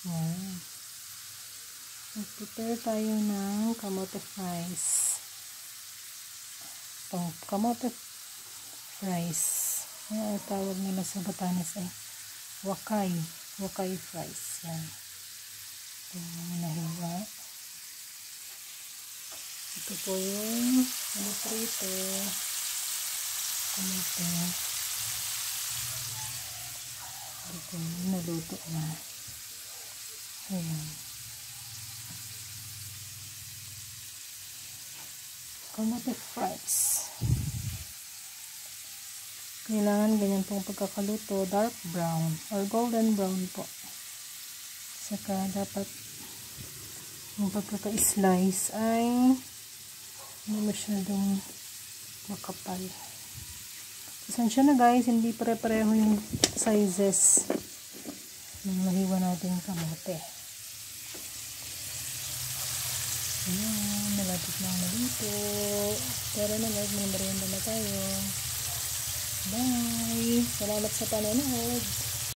Ayan. Mag-prepare tayo ng kamote fries. Itong kamote fries. Ayan, tawag nila sa Batanes ay wakay. Wakay fries. Yan. Ito yung nahiwa. Ito po yung prito. Kamote. Ito yung naluto na. Ayan. Kamote fries. Kailangan ganyan pong pagkakaluto, dark brown or golden brown po. Saka dapat yung pagkaka-slice ay hindi masyadong makapal. Pasensya na guys, hindi pare-pareho yung sizes ng nahiwa nating kamote. Ayan, malapit na ang malito. Pero na guys, may merienda na tayo. Bye! Salamat sa panonood!